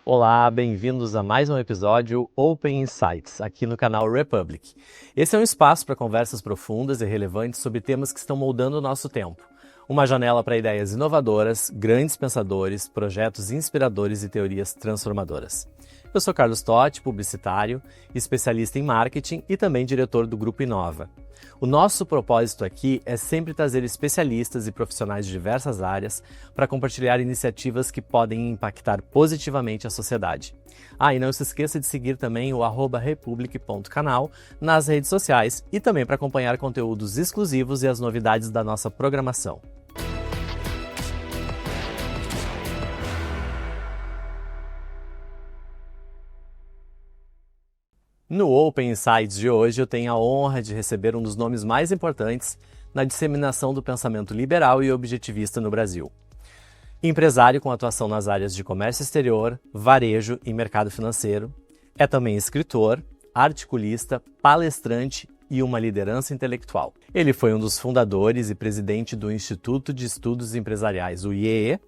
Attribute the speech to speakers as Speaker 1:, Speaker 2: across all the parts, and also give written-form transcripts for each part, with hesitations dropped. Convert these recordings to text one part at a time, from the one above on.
Speaker 1: Olá, bem-vindos a mais um episódio Open Insights, aqui no canal Republic. Esse é um espaço para conversas profundas e relevantes sobre temas que estão moldando o nosso tempo. Uma janela para ideias inovadoras, grandes pensadores, projetos inspiradores e teorias transformadoras. Eu sou Carlos Totti, publicitário, especialista em marketing e também diretor do Grupo Inova. O nosso propósito aqui é sempre trazer especialistas e profissionais de diversas áreas para compartilhar iniciativas que podem impactar positivamente a sociedade. E não se esqueça de seguir também o @republic.canal nas redes sociais e também para acompanhar conteúdos exclusivos e as novidades da nossa programação. No Open Insights de hoje, eu tenho a honra de receber um dos nomes mais importantes na disseminação do pensamento liberal e objetivista no Brasil. Empresário com atuação nas áreas de comércio exterior, varejo e mercado financeiro, é também escritor, articulista, palestrante e uma liderança intelectual. Ele foi um dos fundadores e presidente do Instituto de Estudos Empresariais, o IEE,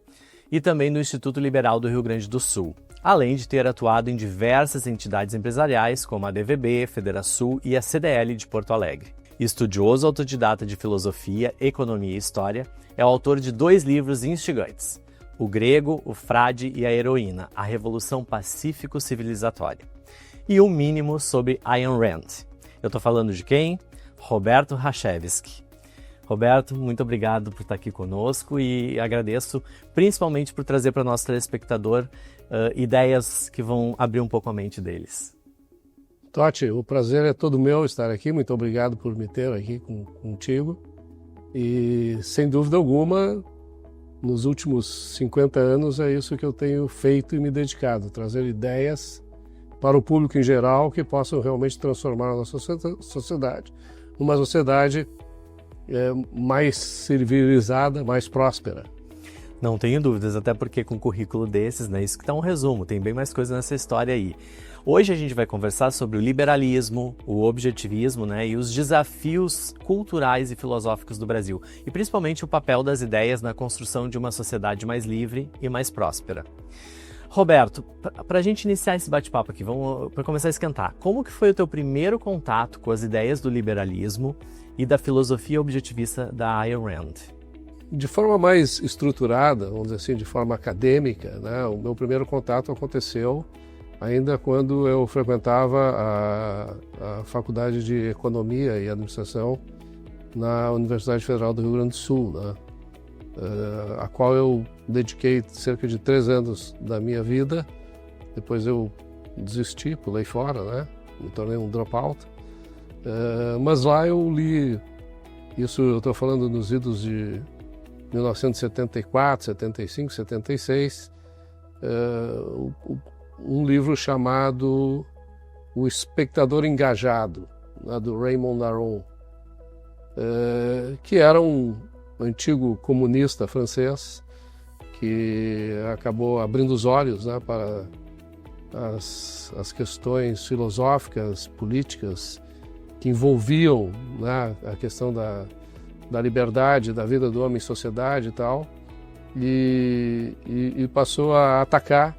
Speaker 1: e também do Instituto Liberal do Rio Grande do Sul, além de ter atuado em diversas entidades empresariais, como a DVB, Federação e a CDL de Porto Alegre. Estudioso autodidata de filosofia, economia e história, é o autor de 2 livros instigantes: O Grego, o Frade e a Heroína, a Revolução Pacífico-Civilizatória, e O Mínimo sobre Ayn Rand. Eu estou falando de quem? Roberto Rachevsky. Roberto, muito obrigado por estar aqui conosco e agradeço principalmente por trazer para o nosso telespectador ideias que vão abrir um pouco a mente deles.
Speaker 2: Totti, o prazer é todo meu estar aqui, muito obrigado por me ter aqui contigo. E sem dúvida alguma, nos últimos 50 anos é isso que eu tenho feito e me dedicado, trazer ideias para o público em geral que possam realmente transformar a nossa sociedade numa sociedade mais civilizada, mais próspera.
Speaker 1: Não tenho dúvidas, até porque com um currículo desses, né, isso que está um resumo, tem bem mais coisa nessa história aí. Hoje a gente vai conversar sobre o liberalismo, o objetivismo, né, e os desafios culturais e filosóficos do Brasil, e principalmente o papel das ideias na construção de uma sociedade mais livre e mais próspera. Roberto, para a gente iniciar esse bate-papo aqui, vamos para começar a esquentar, como que foi o teu primeiro contato com as ideias do liberalismo e da filosofia objetivista da Ayn Rand?
Speaker 2: De forma mais estruturada, vamos dizer assim, de forma acadêmica, né, o meu primeiro contato aconteceu ainda quando eu frequentava a Faculdade de Economia e Administração na Universidade Federal do Rio Grande do Sul, né, a qual eu dediquei cerca de 3 anos da minha vida. Depois eu desisti, pulei fora, né, me tornei um dropout. Mas lá eu li, isso eu estou falando nos idos de 1974, 75, 76, um livro chamado O Espectador Engajado, né, do Raymond Aron, que era um antigo comunista francês que acabou abrindo os olhos, né, para as questões filosóficas, políticas que envolviam, né, a questão da liberdade, da vida do homem em sociedade e tal, e passou a atacar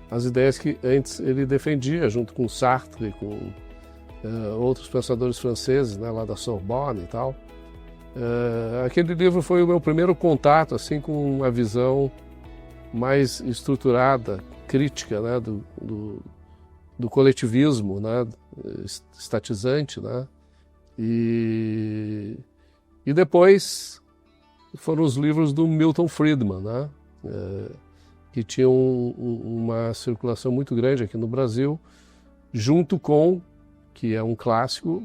Speaker 2: as ideias que antes ele defendia, junto com Sartre e com outros pensadores franceses, né, lá da Sorbonne e tal. Aquele livro foi o meu primeiro contato assim, com a visão mais estruturada, crítica, né, do coletivismo, né, estatizante, né, e depois foram os livros do Milton Friedman, né, que tinham uma circulação muito grande aqui no Brasil, junto com, que é um clássico,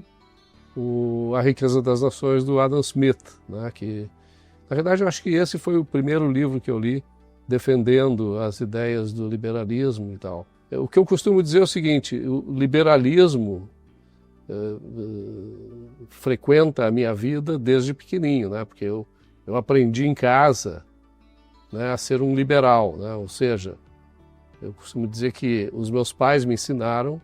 Speaker 2: A Riqueza das Nações, do Adam Smith, né, que, na verdade, eu acho que esse foi o primeiro livro que eu li defendendo as ideias do liberalismo e tal. O que eu costumo dizer é o seguinte: o liberalismo frequenta a minha vida desde pequenininho, né? Porque eu aprendi em casa, né, a ser um liberal, né? Ou seja, eu costumo dizer que os meus pais me ensinaram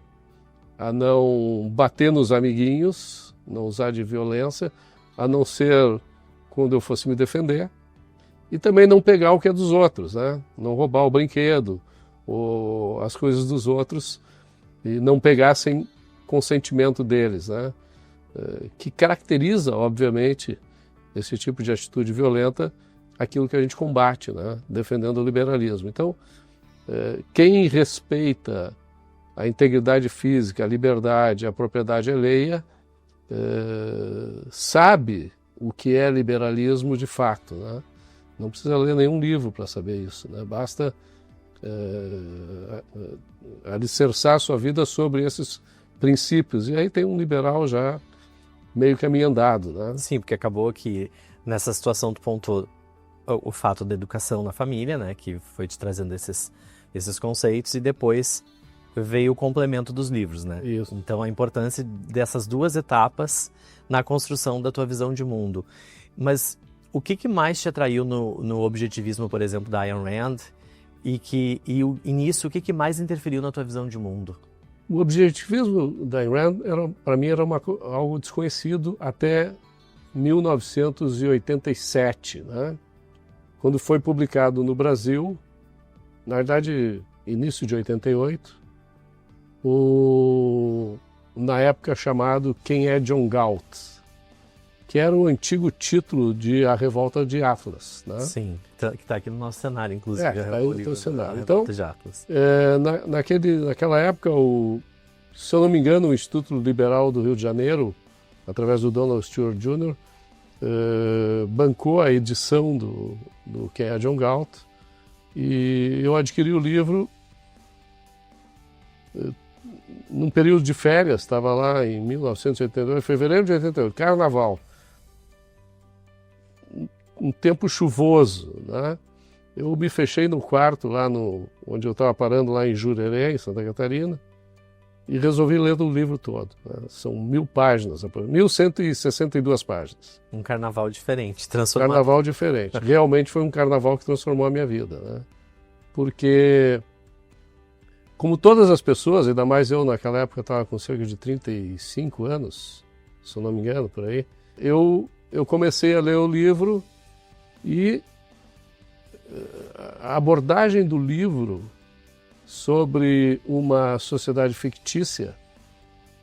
Speaker 2: a não bater nos amiguinhos, não usar de violência, a não ser quando eu fosse me defender, e também não pegar o que é dos outros, né? Não roubar o brinquedo, as coisas dos outros e não pegassem consentimento deles, né? Que caracteriza, obviamente, esse tipo de atitude violenta, aquilo que a gente combate, né? Defendendo o liberalismo. Então, quem respeita a integridade física, a liberdade, a propriedade alheia, sabe o que é liberalismo de fato, né? Não precisa ler nenhum livro para saber isso, né? Basta alicerçar sua vida sobre esses princípios. E aí tem um liberal já meio caminho andado, né?
Speaker 1: Sim, porque acabou que nessa situação tu pontuou o fato da educação na família, né? Que foi te trazendo esses conceitos, e depois veio o complemento dos livros, né?
Speaker 2: Isso.
Speaker 1: Então a importância dessas duas etapas na construção da tua visão de mundo. Mas o que mais te atraiu no objetivismo, por exemplo, da Ayn Rand, e nisso o que mais interferiu na tua visão de mundo?
Speaker 2: O objetivismo da Ayn Rand, para mim, era algo desconhecido até 1987, né? Quando foi publicado no Brasil, na verdade, início de 88, na época chamado Quem é John Galt, que era o antigo título de A Revolta de Atlas, né?
Speaker 1: Sim, que está aqui no nosso cenário, inclusive.
Speaker 2: Está aí no teu cenário.
Speaker 1: Então, de Atlas.
Speaker 2: Naquela época, se eu não me engano, o Instituto Liberal do Rio de Janeiro, através do Donald Stewart Jr., bancou a edição do Quem é John Galt, e eu adquiri o livro num período de férias, estava lá em 1982, fevereiro de 88, carnaval. Um tempo chuvoso, né? Eu me fechei no quarto lá onde eu estava parando lá em Jurerê, em Santa Catarina, e resolvi ler o livro todo, né? São 1000 páginas, 1162 páginas.
Speaker 1: Um carnaval diferente, transformado.
Speaker 2: Carnaval diferente. Realmente foi um carnaval que transformou a minha vida, né? Porque, como todas as pessoas, ainda mais eu naquela época estava com cerca de 35 anos, se eu não me engano, por aí, eu comecei a ler o livro, e a abordagem do livro sobre uma sociedade fictícia,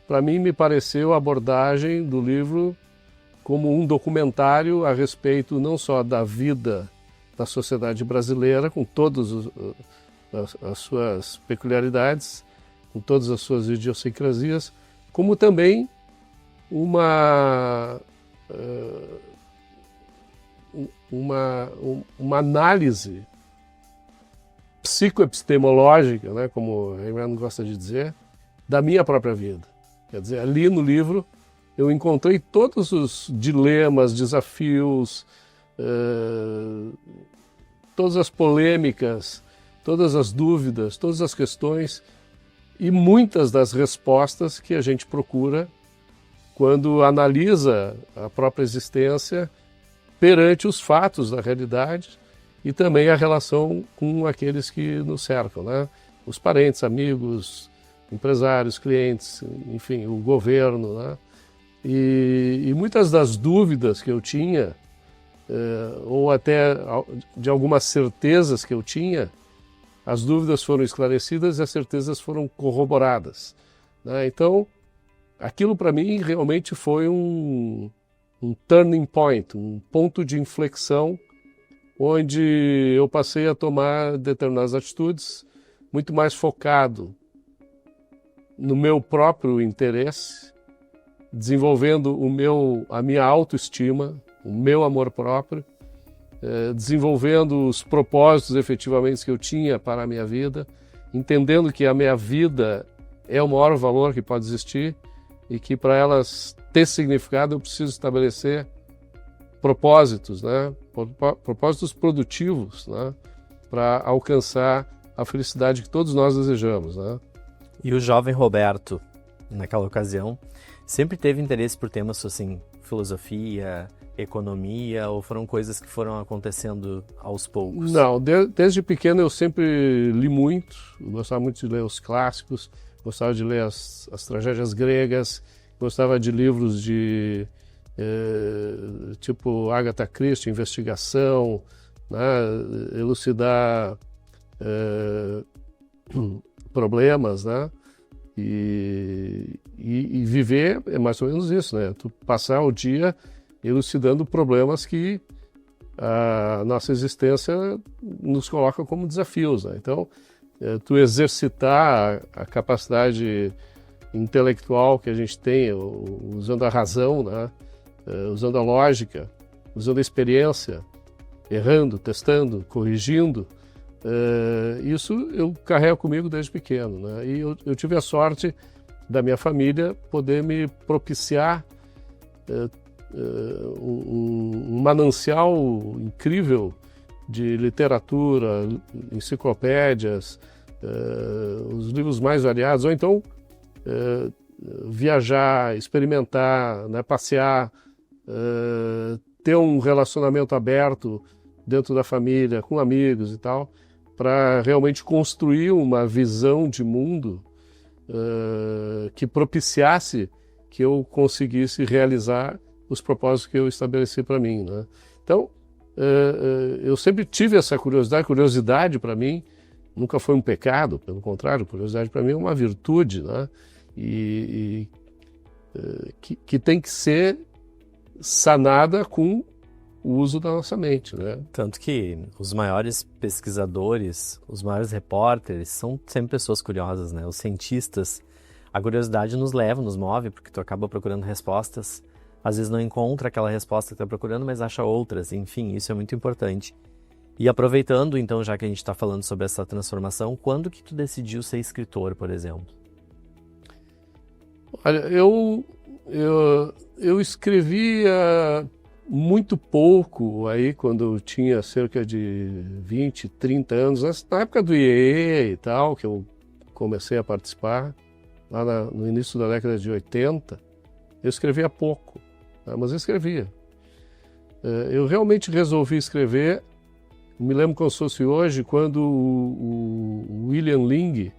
Speaker 2: para mim me pareceu a abordagem do livro como um documentário a respeito não só da vida da sociedade brasileira, com todas as suas peculiaridades, com todas as suas idiosincrasias, como também uma análise psicoepistemológica, né, como Ayn Rand gosta de dizer, da minha própria vida. Quer dizer, ali no livro eu encontrei todos os dilemas, desafios, todas as polêmicas, todas as dúvidas, todas as questões e muitas das respostas que a gente procura quando analisa a própria existência perante os fatos da realidade e também a relação com aqueles que nos cercam, né? Os parentes, amigos, empresários, clientes, enfim, o governo, né? E muitas das dúvidas que eu tinha, ou até de algumas certezas que eu tinha, as dúvidas foram esclarecidas e as certezas foram corroboradas, né? Então, aquilo para mim realmente foi um turning point, um ponto de inflexão, onde eu passei a tomar determinadas atitudes muito mais focado no meu próprio interesse, desenvolvendo a minha autoestima, o meu amor próprio, desenvolvendo os propósitos efetivamente que eu tinha para a minha vida, entendendo que a minha vida é o maior valor que pode existir e que para elas ter significado eu preciso estabelecer propósitos, né? Propósitos produtivos, né? Para alcançar a felicidade que todos nós desejamos, né?
Speaker 1: E o jovem Roberto, naquela ocasião, sempre teve interesse por temas assim, filosofia, economia, ou foram coisas que foram acontecendo aos poucos?
Speaker 2: Não, desde pequeno eu sempre li muito, gostava muito de ler os clássicos, gostava de ler as tragédias gregas, gostava de livros de tipo Agatha Christie, investigação, né, elucidar problemas, né? E viver é mais ou menos isso, né? Tu passar o dia elucidando problemas que a nossa existência nos coloca como desafios, né? Então, tu exercitar a capacidade intelectual que a gente tem, usando a razão, né? Usando a lógica, usando a experiência, errando, testando, corrigindo, isso eu carrego comigo desde pequeno, né? E eu tive a sorte da minha família poder me propiciar um manancial incrível de literatura, enciclopédias, os livros mais variados, ou então viajar, experimentar, né, passear, ter um relacionamento aberto dentro da família, com amigos e tal, para realmente construir uma visão de mundo que propiciasse que eu conseguisse realizar os propósitos que eu estabeleci para mim, né? Então, eu sempre tive essa curiosidade. Curiosidade para mim nunca foi um pecado, pelo contrário, curiosidade para mim é uma virtude, né? Que tem que ser sanada com o uso da nossa mente, né?
Speaker 1: Tanto que os maiores pesquisadores, os maiores repórteres são sempre pessoas curiosas, né? Os cientistas, a curiosidade nos leva, nos move, porque tu acaba procurando respostas, às vezes não encontra aquela resposta que tu está procurando, mas acha outras. Enfim, isso é muito importante. E aproveitando, então, já que a gente está falando sobre essa transformação, quando que tu decidiu ser escritor, por exemplo?
Speaker 2: Olha, eu escrevia muito pouco aí quando eu tinha cerca de 20, 30 anos, na época do IEE e tal, que eu comecei a participar, lá no início da década de 80, eu escrevia pouco, né, mas eu escrevia. Eu realmente resolvi escrever, me lembro como se fosse hoje, quando o William Ling,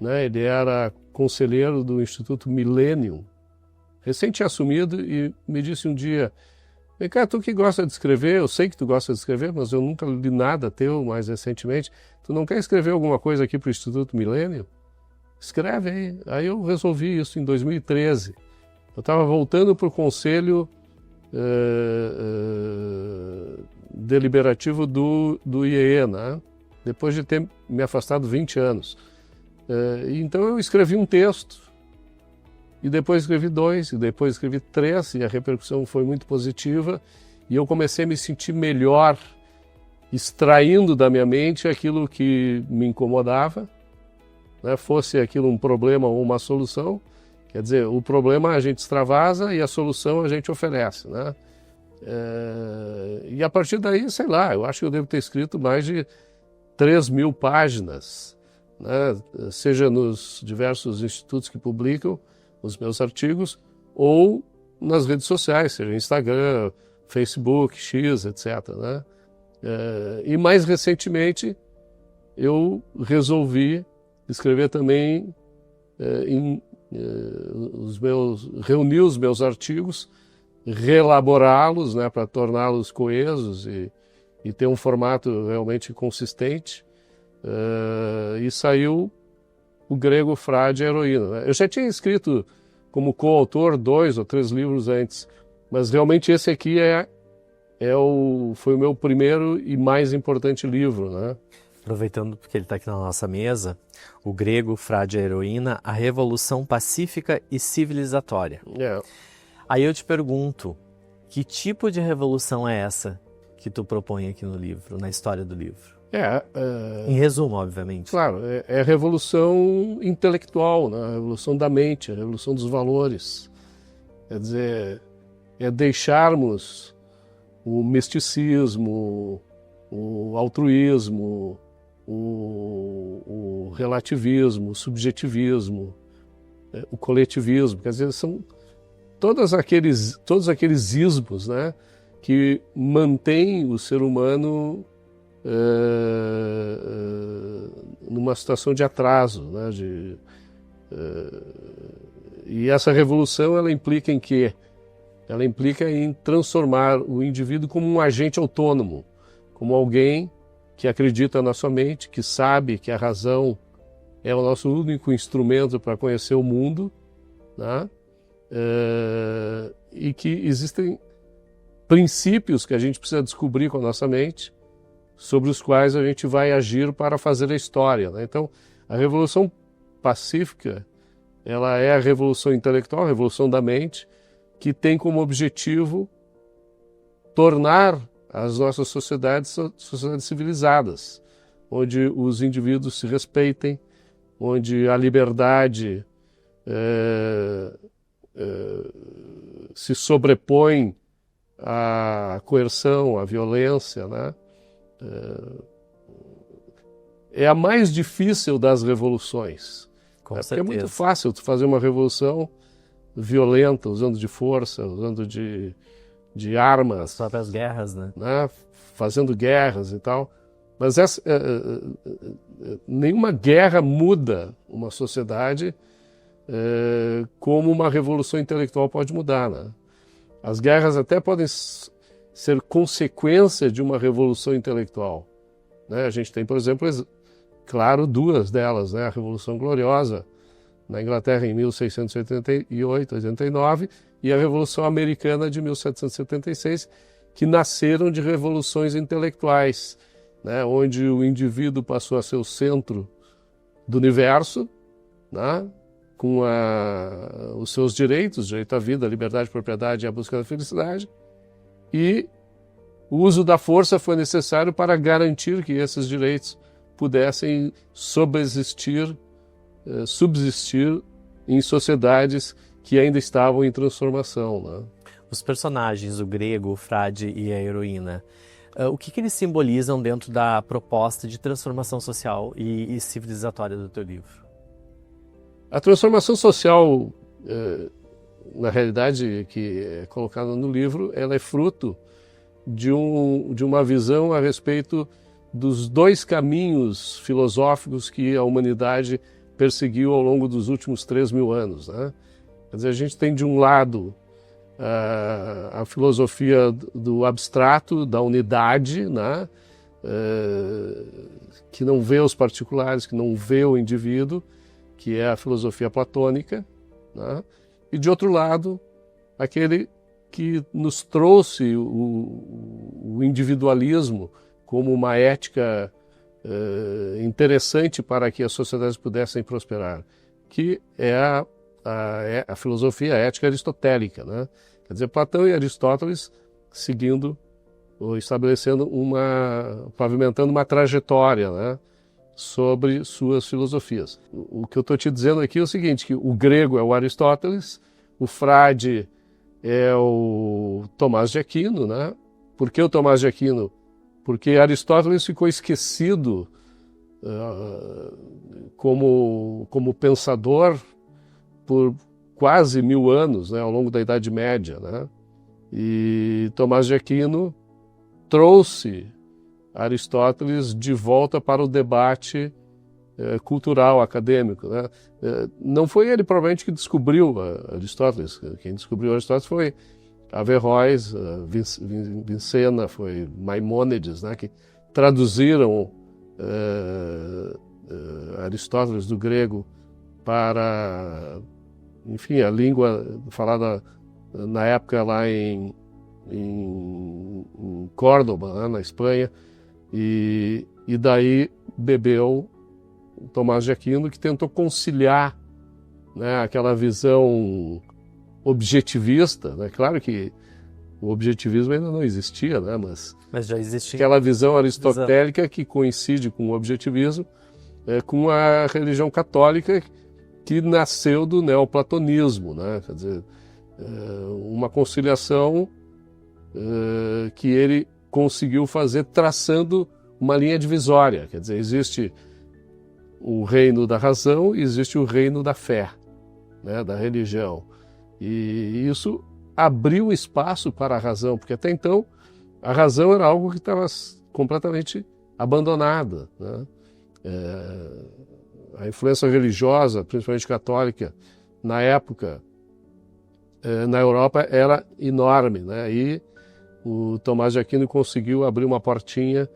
Speaker 2: né, ele era conselheiro do Instituto Millennium, recente assumido, e me disse um dia: vem cá, tu que gosta de escrever, eu sei que tu gosta de escrever, mas eu nunca li nada teu mais recentemente, tu não quer escrever alguma coisa aqui para o Instituto Millennium? Escreve aí. Aí eu resolvi isso em 2013. Eu estava voltando para o conselho deliberativo do IEE, né? Depois de ter me afastado 20 anos. Então eu escrevi um texto, e depois escrevi 2, e depois escrevi 3, e a repercussão foi muito positiva, e eu comecei a me sentir melhor, extraindo da minha mente aquilo que me incomodava, né? Fosse aquilo um problema ou uma solução. Quer dizer, o problema a gente extravasa e a solução a gente oferece, né? E a partir daí, sei lá, eu acho que eu devo ter escrito mais de 3.000 páginas, né? Seja nos diversos institutos que publicam os meus artigos, ou nas redes sociais, seja Instagram, Facebook, X, etc., né? E mais recentemente eu resolvi escrever também reunir os meus artigos, reelaborá-los, né, para torná-los coesos e ter um formato realmente consistente, e saiu o Grego, Frade e a Heroína, né? Eu já tinha escrito como coautor 2 ou 3 livros antes, mas realmente esse aqui foi o meu primeiro e mais importante livro, né?
Speaker 1: Aproveitando porque ele está aqui na nossa mesa, o Grego, Frade e a Heroína, a Revolução Pacífica e Civilizatória. Aí eu te pergunto, que tipo de revolução é essa que tu propõe aqui no livro, na história do livro? Em resumo, obviamente.
Speaker 2: Claro, é a revolução intelectual, né? A revolução da mente, a revolução dos valores. Quer dizer, é deixarmos o misticismo, o altruísmo, o relativismo, o subjetivismo, o coletivismo. Quer dizer, são todos aqueles ismos, né, que mantêm o ser humano numa situação de atraso, né, e essa revolução, ela implica em quê? Ela implica em transformar o indivíduo como um agente autônomo, como alguém que acredita na sua mente, que sabe que a razão é o nosso único instrumento para conhecer o mundo, né? E que existem princípios que a gente precisa descobrir com a nossa mente, sobre os quais a gente vai agir para fazer a história, né? Então, a Revolução Pacífica, ela é a revolução intelectual, a revolução da mente, que tem como objetivo tornar as nossas sociedades civilizadas, onde os indivíduos se respeitem, onde a liberdade se sobrepõe à coerção, à violência, né? É a mais difícil das revoluções.
Speaker 1: Com
Speaker 2: Porque
Speaker 1: certeza.
Speaker 2: é muito fácil tu fazer uma revolução violenta, usando de força, usando de armas.
Speaker 1: As próprias guerras, né?
Speaker 2: Fazendo guerras e tal. Mas nenhuma guerra muda uma sociedade como uma revolução intelectual pode mudar, né? As guerras até podem ser consequência de uma revolução intelectual, né? A gente tem, por exemplo, claro, duas delas, né? A Revolução Gloriosa na Inglaterra em 1688, 89, e a Revolução Americana de 1776, que nasceram de revoluções intelectuais, né? Onde o indivíduo passou a ser o centro do universo, né? Com os seus direitos, direito à vida, à liberdade, à propriedade e à busca da felicidade, e o uso da força foi necessário para garantir que esses direitos pudessem subsistir em sociedades que ainda estavam em transformação, né?
Speaker 1: Os personagens, o grego, o frade e a heroína, o que eles simbolizam dentro da proposta de transformação social e civilizatória do teu livro?
Speaker 2: A transformação social, na realidade, que é colocada no livro, ela é fruto de uma visão a respeito dos dois caminhos filosóficos que a humanidade perseguiu ao longo dos últimos 3.000 anos, né? Quer dizer, a gente tem de um lado a filosofia do abstrato, da unidade, né? Que não vê os particulares, que não vê o indivíduo, que é a filosofia platônica, né? E de outro lado, aquele que nos trouxe o individualismo como uma ética interessante para que as sociedades pudessem prosperar, que é a filosofia ética aristotélica, né? Quer dizer, Platão e Aristóteles seguindo ou estabelecendo pavimentando uma trajetória, né? Sobre suas filosofias. O que eu estou te dizendo aqui é o seguinte, que o grego é o Aristóteles, o frade é o Tomás de Aquino, né? Por que o Tomás de Aquino? Porque Aristóteles ficou esquecido como pensador por quase 1000 anos, né? Ao longo da Idade Média, né? E Tomás de Aquino trouxe Aristóteles de volta para o debate cultural, acadêmico, né? Não foi ele provavelmente que descobriu Aristóteles. Quem descobriu Aristóteles foi Averroes, Vicenna, foi Maimônides, né? Que traduziram Aristóteles do grego para, enfim, a língua falada na época lá em Córdoba, né? Na Espanha. E daí bebeu Tomás de Aquino, que tentou conciliar, né, aquela visão objetivista, né? Claro que o objetivismo ainda não existia, né? Mas
Speaker 1: já existia
Speaker 2: aquela visão aristotélica que coincide com o objetivismo, com a religião católica que nasceu do neoplatonismo, né? Quer dizer, uma conciliação que ele conseguiu fazer traçando uma linha divisória. Quer dizer, existe o reino da razão e existe o reino da fé, né, da religião. E isso abriu espaço para a razão, porque até então a razão era algo que estava completamente abandonada, né? A influência religiosa, principalmente católica, na época, na Europa, era enorme, né? E o Tomás de Aquino conseguiu abrir uma portinha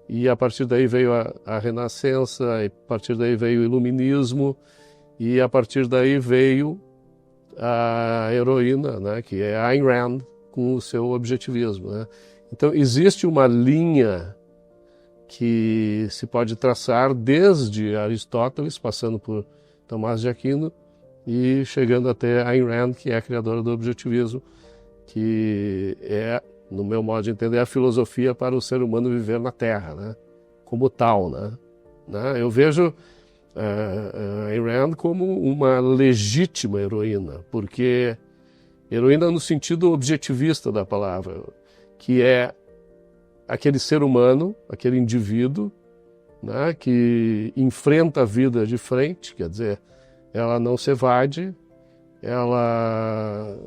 Speaker 2: e a partir daí veio a Renascença, e a partir daí veio o Iluminismo, e a partir daí veio a heroína, né, que é Ayn Rand, com o seu objetivismo, né? Então existe uma linha que se pode traçar desde Aristóteles, passando por Tomás de Aquino e chegando até Ayn Rand, que é a criadora do objetivismo, que é, no meu modo de entender, a filosofia para o ser humano viver na Terra, né? Como tal, né? Eu vejo Ayn Rand como uma legítima heroína, porque heroína no sentido objetivista da palavra, que é aquele ser humano, aquele indivíduo, né, que enfrenta a vida de frente, quer dizer, ela não se evade, ela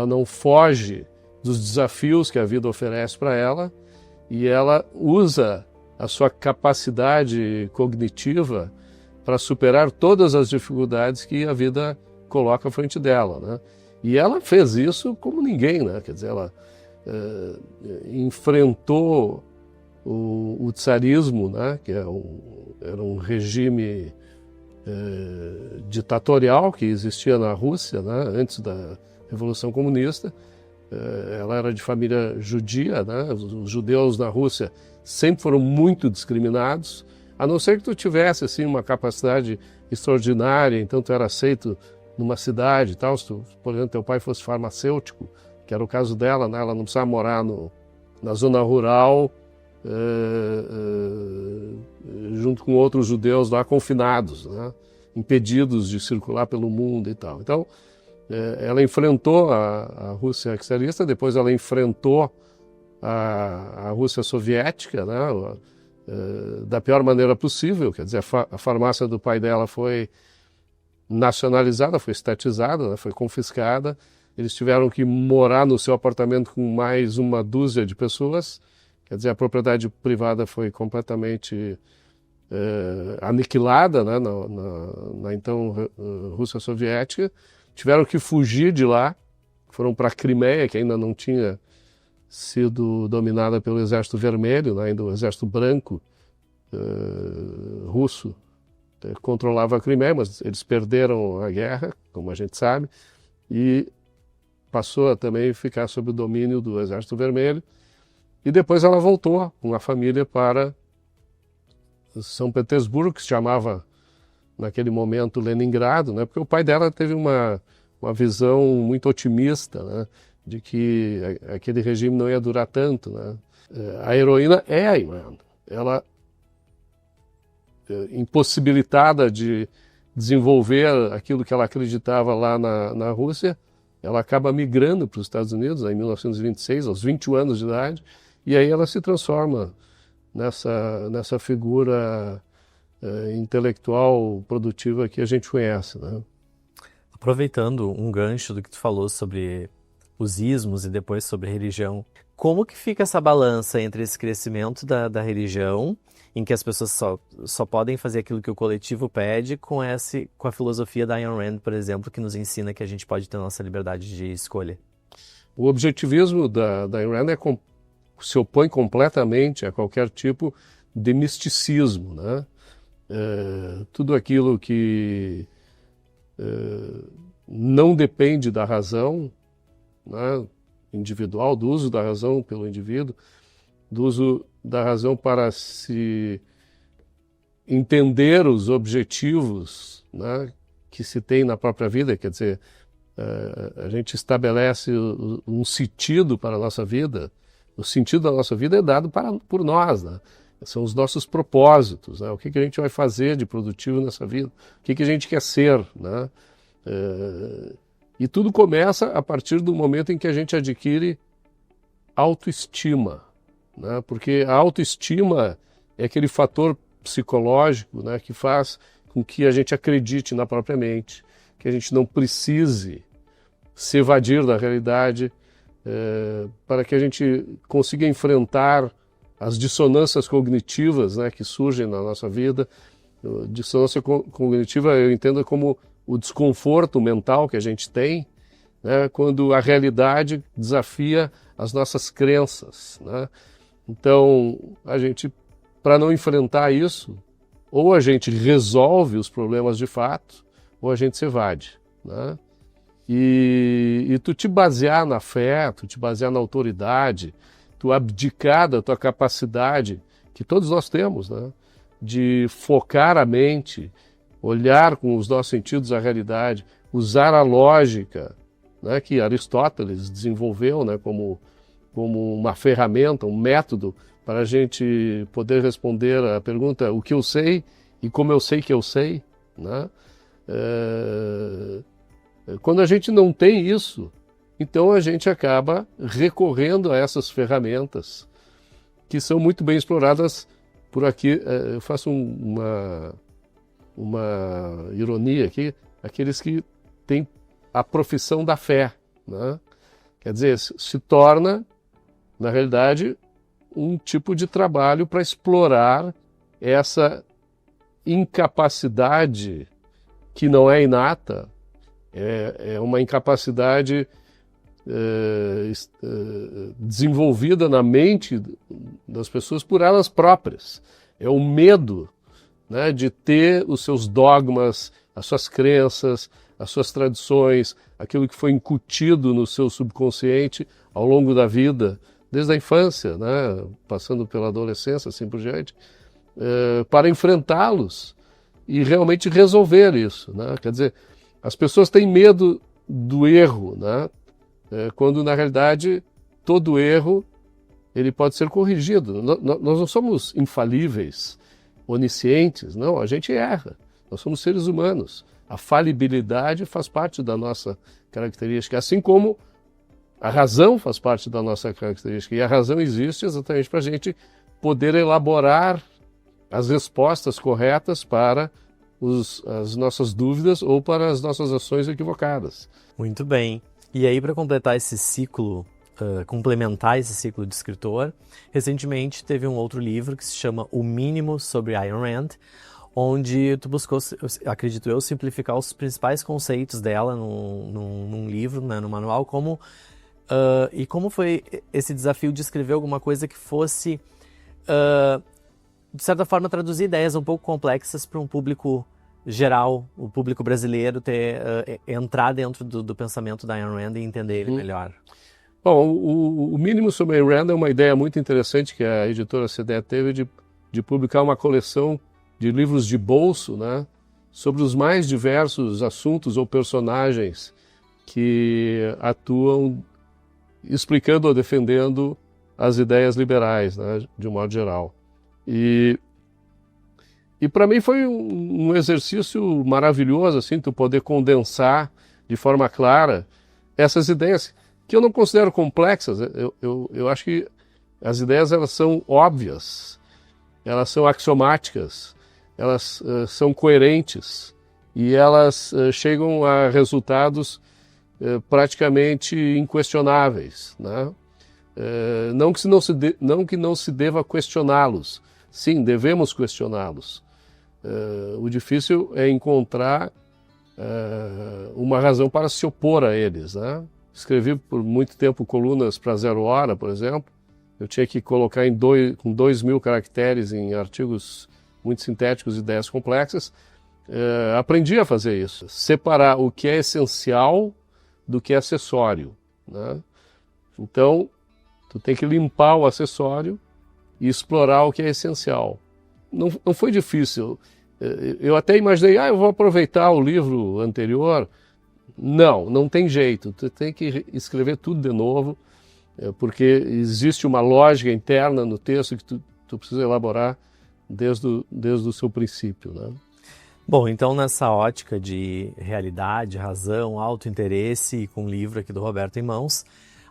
Speaker 2: não foge dos desafios que a vida oferece para ela, e ela usa a sua capacidade cognitiva para superar todas as dificuldades que a vida coloca à frente dela, né? E ela fez isso como ninguém, né? Quer dizer, ela enfrentou o tsarismo, né? Que era um regime ditatorial que existia na Rússia, né? Antes da Revolução Comunista. Ela era de família judia, né? Os judeus na Rússia sempre foram muito discriminados, a não ser que tu tivesse assim uma capacidade extraordinária, então tu era aceito numa cidade e tal. Se tu, por exemplo, teu pai fosse farmacêutico, que era o caso dela, né? Ela não precisava morar na zona rural junto com outros judeus lá confinados, né? Impedidos de circular pelo mundo e tal. Então, ela enfrentou a Rússia czarista, depois ela enfrentou a Rússia soviética, né? Da pior maneira possível, quer dizer, a farmácia do pai dela foi nacionalizada, foi estatizada, né? Foi confiscada. Eles tiveram que morar no seu apartamento com mais uma dúzia de pessoas, quer dizer, a propriedade privada foi completamente aniquilada, né? Na então Rússia soviética. Tiveram que fugir de lá, foram para a Crimeia, que ainda não tinha sido dominada pelo Exército Vermelho, né? Ainda o Exército Branco russo controlava a Crimeia, mas eles perderam a guerra, como a gente sabe, e passou a também ficar sob o domínio do Exército Vermelho. E depois ela voltou com a família para São Petersburgo, que se chamava naquele momento Leningrado, né? Porque o pai dela teve uma visão muito otimista, né? De que aquele regime não ia durar tanto, né? A heroína é a Ayn Rand. Ela, impossibilitada de desenvolver aquilo que ela acreditava lá na Rússia, ela acaba migrando para os Estados Unidos, em 1926, aos 21 anos de idade, e aí ela se transforma nessa figura intelectual produtiva que a gente conhece, né?
Speaker 1: Aproveitando um gancho do que tu falou sobre os ismos e depois sobre religião, como que fica essa balança entre esse crescimento da religião, em que as pessoas só podem fazer aquilo que o coletivo pede, com a filosofia da Ayn Rand, por exemplo, que nos ensina que a gente pode ter nossa liberdade de escolha?
Speaker 2: O objetivismo da Ayn Rand se opõe completamente a qualquer tipo de misticismo, né? Tudo aquilo que não depende da razão, né, individual, do uso da razão pelo indivíduo, do uso da razão para se entender os objetivos, né, que se tem na própria vida, quer dizer, a gente estabelece um sentido para a nossa vida. O sentido da nossa vida é dado por nós, né? São os nossos propósitos, né? O que a gente vai fazer de produtivo nessa vida, o que a gente quer ser, né? E tudo começa a partir do momento em que a gente adquire autoestima, né? Porque a autoestima é aquele fator psicológico, né, que faz com que a gente acredite na própria mente, que a gente não precise se evadir da realidade, para que a gente consiga enfrentar as dissonâncias cognitivas, né, que surgem na nossa vida. Dissonância cognitiva eu entendo como o desconforto mental que a gente tem, né, quando a realidade desafia as nossas crenças, né? Então, para não enfrentar isso, ou a gente resolve os problemas de fato, ou a gente se evade, né? E tu te basear na fé, tu te basear na autoridade, tu abdicar da tua capacidade, que todos nós temos, né? De focar a mente, olhar com os nossos sentidos a realidade, usar a lógica, né, que Aristóteles desenvolveu, né, como uma ferramenta, um método para a gente poder responder a pergunta o que eu sei e como eu sei que eu sei, né? Quando a gente não tem isso, então a gente acaba recorrendo a essas ferramentas que são muito bem exploradas por aqui. Eu faço uma ironia aqui, aqueles que têm a profissão da fé, né? Quer dizer, se torna, na realidade, um tipo de trabalho para explorar essa incapacidade que não é inata, é uma incapacidade desenvolvida na mente das pessoas por elas próprias. É o medo, né, de ter os seus dogmas, as suas crenças, as suas tradições, aquilo que foi incutido no seu subconsciente ao longo da vida, desde a infância, né, passando pela adolescência, assim por diante, para enfrentá-los e realmente resolver isso, né? Quer dizer, as pessoas têm medo do erro, né? Quando na realidade todo erro ele pode ser corrigido. Nós não somos infalíveis, oniscientes, não, a gente erra. Nós somos seres humanos. A falibilidade faz parte da nossa característica, assim como a razão faz parte da nossa característica. E a razão existe exatamente para a gente poder elaborar as respostas corretas para as nossas dúvidas ou para as nossas ações equivocadas.
Speaker 1: Muito bem. E aí, para completar esse ciclo, complementar esse ciclo de escritor, recentemente teve um outro livro que se chama O Mínimo sobre Ayn Rand, onde tu buscou, acredito eu, simplificar os principais conceitos dela num livro, né, no manual, e como foi esse desafio de escrever alguma coisa que fosse, de certa forma, traduzir ideias um pouco complexas para um público geral, o público brasileiro, entrar dentro do pensamento da Ayn Rand e entender ele melhor.
Speaker 2: Bom, o Mínimo sobre Ayn Rand é uma ideia muito interessante que a editora CDE teve de publicar uma coleção de livros de bolso, né, sobre os mais diversos assuntos ou personagens que atuam explicando ou defendendo as ideias liberais, né, de um modo geral. E para mim foi um exercício maravilhoso, assim, tu poder condensar de forma clara essas ideias que eu não considero complexas. Eu acho que as ideias, elas são óbvias, elas são axiomáticas, elas são coerentes e elas chegam a resultados praticamente inquestionáveis, né? Não que não se deva questioná-los. Sim, devemos questioná-los. O difícil é encontrar uma razão para se opor a eles, né? Escrevi por muito tempo colunas para Zero Hora, por exemplo. Eu tinha que colocar com 2.000 caracteres em artigos muito sintéticos, ideias complexas. Aprendi a fazer isso. Separar o que é essencial do que é acessório, né? Então, tu tem que limpar o acessório e explorar o que é essencial. Não foi difícil. Eu até imaginei, eu vou aproveitar o livro anterior. Não tem jeito. Tu tem que escrever tudo de novo, porque existe uma lógica interna no texto que tu precisa elaborar desde o seu princípio, né?
Speaker 1: Bom, então nessa ótica de realidade, razão, autointeresse e com o livro aqui do Roberto em mãos,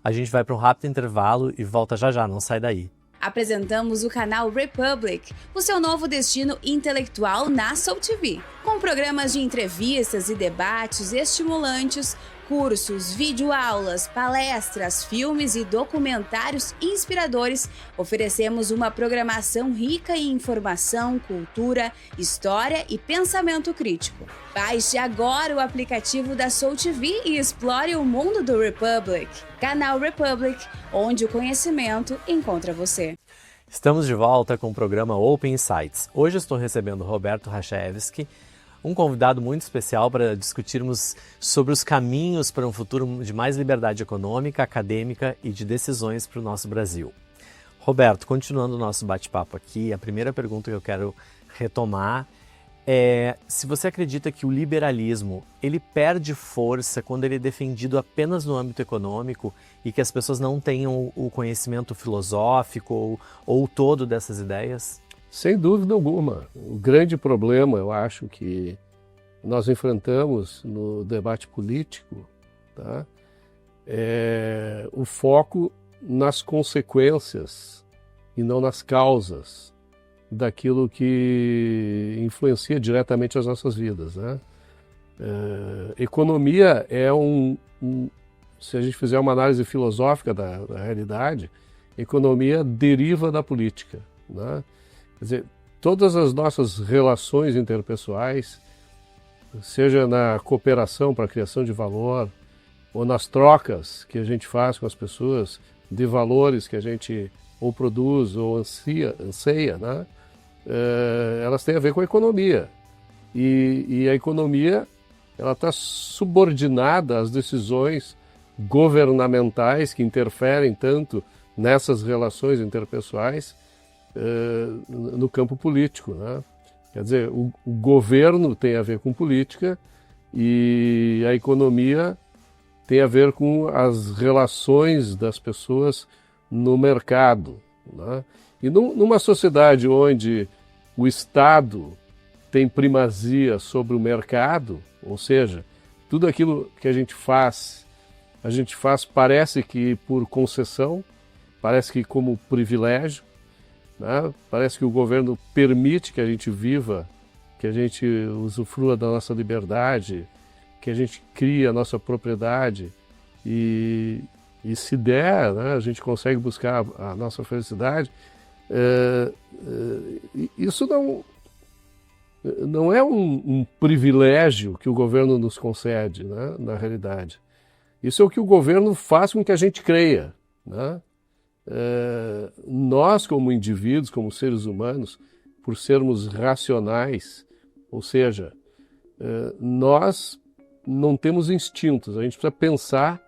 Speaker 1: a gente vai para um rápido intervalo e volta já, não sai daí.
Speaker 3: Apresentamos o canal Republic, o seu novo destino intelectual na Soul TV, com programas de entrevistas e debates estimulantes, cursos, videoaulas, palestras, filmes e documentários inspiradores, oferecemos uma programação rica em informação, cultura, história e pensamento crítico. Baixe agora o aplicativo da Soul TV e explore o mundo do Republic. Canal Republic, onde o conhecimento encontra você.
Speaker 1: Estamos de volta com o programa Open Insights. Hoje estou recebendo Roberto Rachevski, um convidado muito especial para discutirmos sobre os caminhos para um futuro de mais liberdade econômica, acadêmica e de decisões para o nosso Brasil. Roberto, continuando o nosso bate-papo aqui, a primeira pergunta que eu quero retomar é se você acredita que o liberalismo ele perde força quando ele é defendido apenas no âmbito econômico e que as pessoas não tenham o conhecimento filosófico ou o todo dessas ideias?
Speaker 2: Sem dúvida alguma. O grande problema, eu acho, que nós enfrentamos no debate político, tá, é o foco nas consequências e não nas causas daquilo que influencia diretamente as nossas vidas, né? Economia é se a gente fizer uma análise filosófica da realidade, economia deriva da política, né? Quer dizer, todas as nossas relações interpessoais, seja na cooperação para a criação de valor, ou nas trocas que a gente faz com as pessoas, de valores que a gente ou produz ou anseia, né? Elas têm a ver com a economia. E a economia ela está subordinada às decisões governamentais que interferem tanto nessas relações interpessoais no campo político, né? Quer dizer, o governo tem a ver com política e a economia tem a ver com as relações das pessoas no mercado, né? E numa sociedade onde o Estado tem primazia sobre o mercado, ou seja, tudo aquilo que a gente faz parece que por concessão, parece que como privilégio, né? Parece que o governo permite que a gente viva, que a gente usufrua da nossa liberdade, que a gente crie a nossa propriedade e se der, né, a gente consegue buscar a nossa felicidade. Isso não é um privilégio que o governo nos concede, né, na realidade. Isso é o que o governo faz com que a gente creia, né? Nós, como indivíduos, como seres humanos, por sermos racionais, ou seja, nós não temos instintos, a gente precisa pensar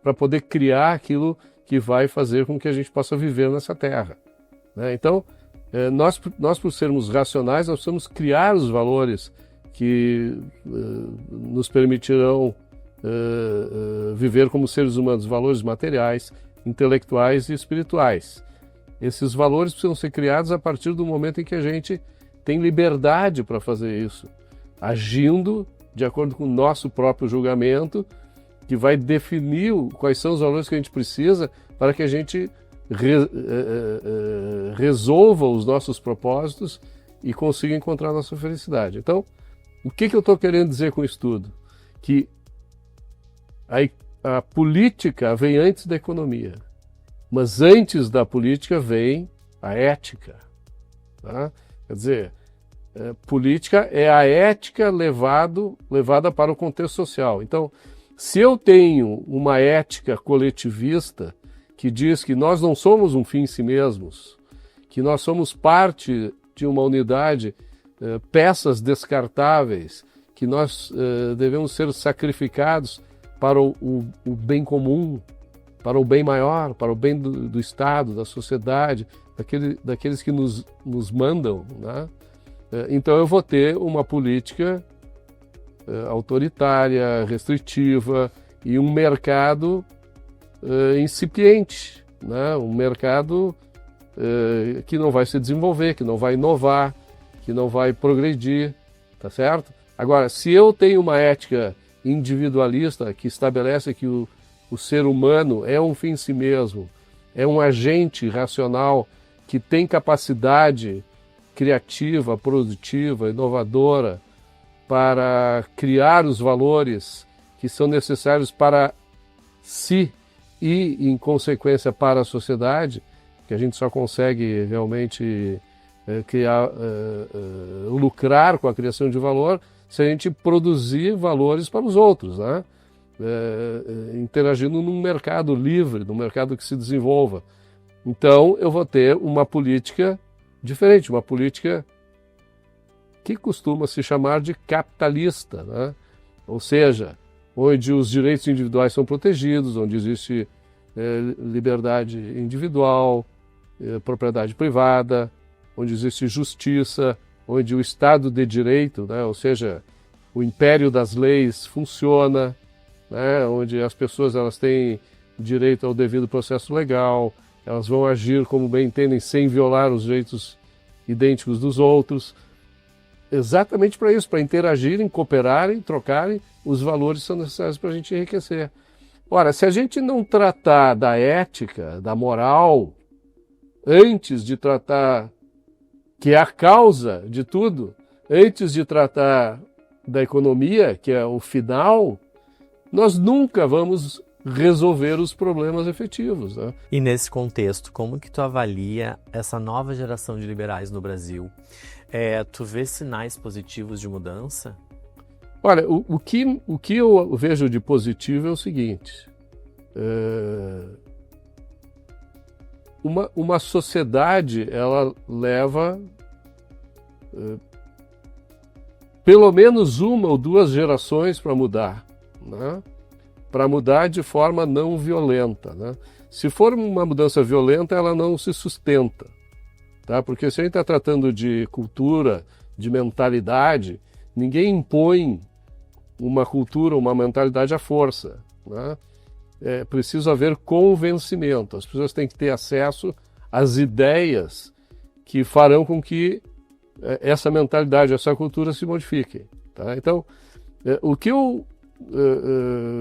Speaker 2: para poder criar aquilo que vai fazer com que a gente possa viver nessa terra, né? Então, nós por sermos racionais, nós precisamos criar os valores que nos permitirão viver como seres humanos, valores materiais, intelectuais e espirituais. Esses valores precisam ser criados a partir do momento em que a gente tem liberdade para fazer isso, agindo de acordo com o nosso próprio julgamento, que vai definir quais são os valores que a gente precisa para que a gente resolva os nossos propósitos e consiga encontrar a nossa felicidade. Então, o que eu estou querendo dizer com isso tudo? Que a política vem antes da economia, mas antes da política vem a ética, tá? Quer dizer, política é a ética levada para o contexto social. Então, se eu tenho uma ética coletivista que diz que nós não somos um fim em si mesmos, que nós somos parte de uma unidade, peças descartáveis, que nós devemos ser sacrificados para o bem comum, para o bem maior, para o bem do Estado, da sociedade, daqueles que nos mandam, né? Então eu vou ter uma política autoritária, restritiva e um mercado incipiente, né? Um mercado que não vai se desenvolver, que não vai inovar, que não vai progredir, tá certo? Agora, se eu tenho uma ética individualista que estabelece que o ser humano é um fim em si mesmo, é um agente racional que tem capacidade criativa, produtiva, inovadora para criar os valores que são necessários para si e, em consequência, para a sociedade, que a gente só consegue realmente lucrar com a criação de valor se a gente produzir valores para os outros, né? Interagindo num mercado livre, num mercado que se desenvolva. Então, eu vou ter uma política diferente, uma política que costuma se chamar de capitalista, né? Ou seja, onde os direitos individuais são protegidos, onde existe liberdade individual, propriedade privada, onde existe justiça, onde o Estado de Direito, né? Ou seja, o império das leis funciona, né? Onde as pessoas elas têm direito ao devido processo legal, elas vão agir como bem entendem sem violar os direitos idênticos dos outros, exatamente para isso, para interagirem, cooperarem, trocarem os valores que são necessários para a gente enriquecer. Ora, se a gente não tratar da ética, da moral, antes de tratar, que é a causa de tudo, antes de tratar da economia, que é o final, nós nunca vamos resolver os problemas efetivos, né?
Speaker 1: E nesse contexto, como que tu avalia essa nova geração de liberais no Brasil? Tu vê sinais positivos de mudança?
Speaker 2: Olha, o que eu vejo de positivo é o seguinte: uma sociedade ela leva pelo menos uma ou duas gerações para mudar, né? Para mudar de forma não violenta, né? Se for uma mudança violenta, ela não se sustenta, tá? Porque se a gente está tratando de cultura, de mentalidade, ninguém impõe uma cultura, uma mentalidade à força, né? É preciso haver convencimento. As pessoas têm que ter acesso às ideias que farão com que essa mentalidade, essa cultura se modifique, tá? Então, o que eu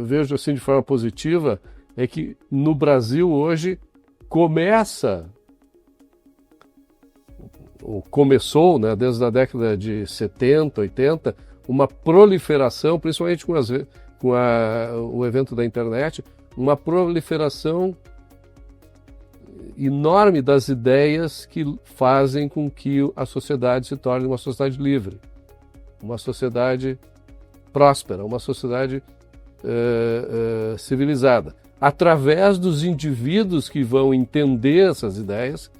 Speaker 2: vejo assim de forma positiva é que no Brasil hoje começou, né, desde a década de 70, 80, uma proliferação, principalmente com o evento da internet, uma proliferação enorme das ideias que fazem com que a sociedade se torne uma sociedade livre, uma sociedade próspera, uma sociedade civilizada, através dos indivíduos que vão entender essas ideias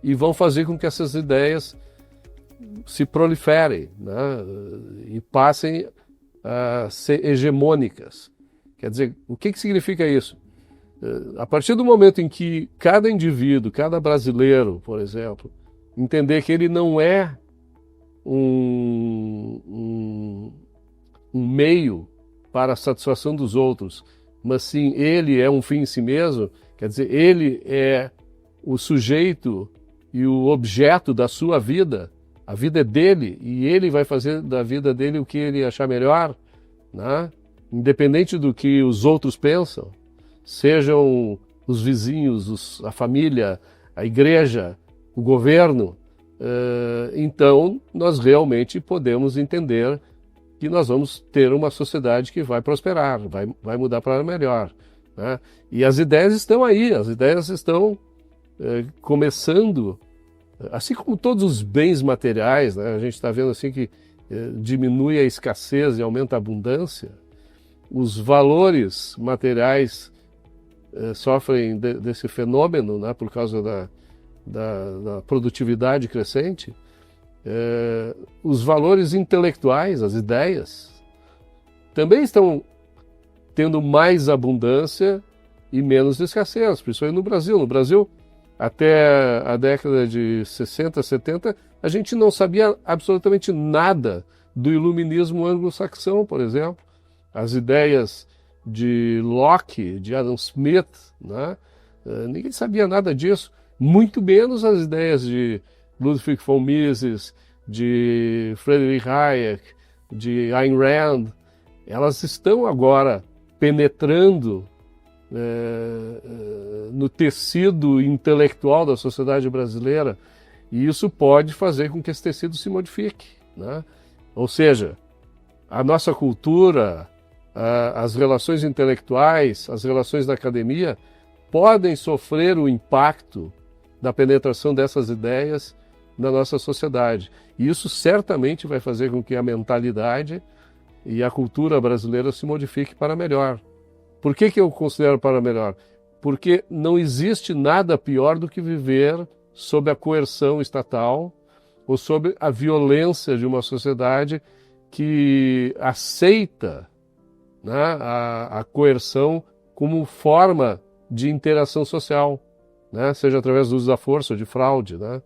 Speaker 2: e vão fazer com que essas ideias se proliferem, né, e passem a ser hegemônicas. Quer dizer, o que significa isso? A partir do momento em que cada indivíduo, cada brasileiro, por exemplo, entender que ele não é um meio para a satisfação dos outros, mas sim ele é um fim em si mesmo, quer dizer, ele é o sujeito e o objeto da sua vida, a vida é dele e ele vai fazer da vida dele o que ele achar melhor, né? Independente do que os outros pensam, sejam os vizinhos, a família, a igreja, o governo, então nós realmente podemos entender que nós vamos ter uma sociedade que vai prosperar, vai mudar para melhor, né? E as ideias estão aí, as ideias estão começando, assim como todos os bens materiais, né? A gente está vendo assim que diminui a escassez e aumenta a abundância, os valores materiais sofrem desse fenômeno, né? Por causa da produtividade crescente. Os valores intelectuais, as ideias, também estão tendo mais abundância e menos escassez, principalmente no Brasil. No Brasil, até a década de 60, 70, a gente não sabia absolutamente nada do iluminismo anglo-saxão, por exemplo. As ideias de Locke, de Adam Smith, né? Ninguém sabia nada disso, muito menos as ideias de Ludwig von Mises, de Friedrich Hayek, de Ayn Rand. Elas estão agora penetrando no tecido intelectual da sociedade brasileira, e isso pode fazer com que esse tecido se modifique, né? Ou seja, a nossa cultura, as relações intelectuais, as relações da academia, podem sofrer o impacto da penetração dessas ideias na nossa sociedade. E isso certamente vai fazer com que a mentalidade e a cultura brasileira se modifique para melhor. Por que eu considero para melhor? Porque não existe nada pior do que viver sob a coerção estatal ou sob a violência de uma sociedade que aceita, né, a coerção como forma de interação social, né, seja através do uso da força ou de fraude, né?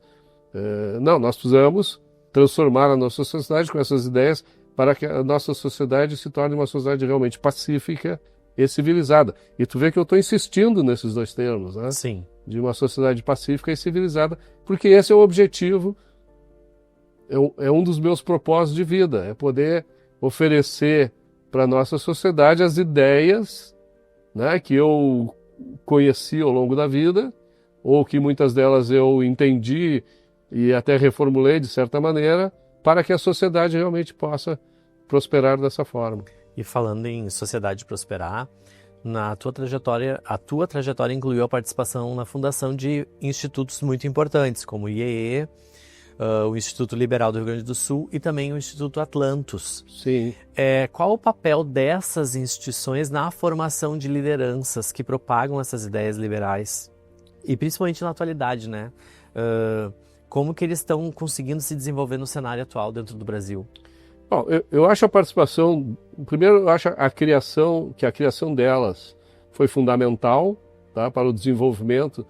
Speaker 2: Não, nós precisamos transformar a nossa sociedade com essas ideias para que a nossa sociedade se torne uma sociedade realmente pacífica e civilizada. E tu vê que eu estou insistindo nesses dois termos, né?
Speaker 1: Sim.
Speaker 2: De uma sociedade pacífica e civilizada, porque esse é o objetivo, é um dos meus propósitos de vida, é poder oferecer para a nossa sociedade as ideias, né, que eu conheci ao longo da vida, ou que muitas delas eu entendi e até reformulei de certa maneira, para que a sociedade realmente possa prosperar dessa forma.
Speaker 1: E falando em sociedade prosperar, a tua trajetória incluiu a participação na fundação de institutos muito importantes, como o IEE, o Instituto Liberal do Rio Grande do Sul e também o Instituto Atlantos.
Speaker 2: Sim.
Speaker 1: Qual o papel dessas instituições na formação de lideranças que propagam essas ideias liberais? E principalmente na atualidade, né? Como que eles estão conseguindo se desenvolver no cenário atual dentro do Brasil?
Speaker 2: Bom, eu acho a participação, primeiro eu acho que a criação delas foi fundamental, tá, para o desenvolvimento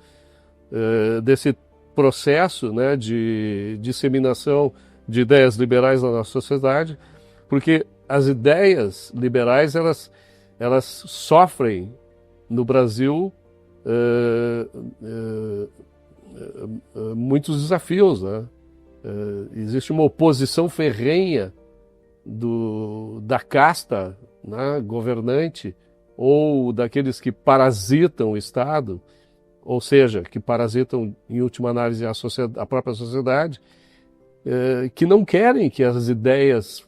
Speaker 2: desse processo, né, de disseminação de ideias liberais na nossa sociedade, porque as ideias liberais elas sofrem no Brasil muitos desafios, né? Existe uma oposição ferrenha da casta, né, governante, ou daqueles que parasitam o Estado, ou seja, que parasitam, em última análise, a própria sociedade, que não querem que as ideias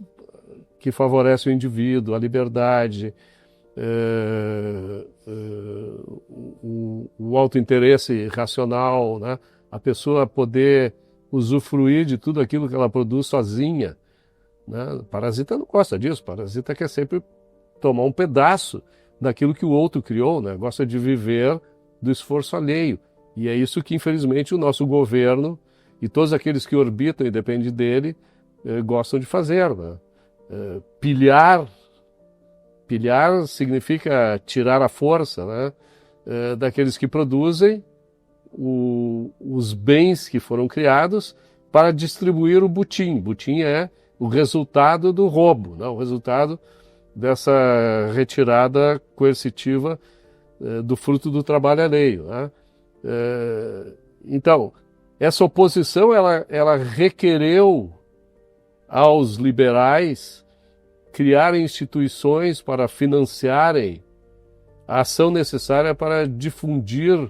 Speaker 2: que favorecem o indivíduo, a liberdade, o autointeresse racional, né, a pessoa poder usufruir de tudo aquilo que ela produz sozinha, né? Parasita não gosta disso, parasita quer sempre tomar um pedaço daquilo que o outro criou, né? Gosta de viver do esforço alheio. E é isso que, infelizmente, o nosso governo e todos aqueles que orbitam e dependem dele gostam de fazer, né? Pilhar significa tirar a força, né, daqueles que produzem os bens que foram criados para distribuir o butim. Butim é o resultado do roubo, né, o resultado dessa retirada coercitiva do fruto do trabalho alheio, né? Então, essa oposição ela requereu aos liberais criarem instituições para financiarem a ação necessária para difundir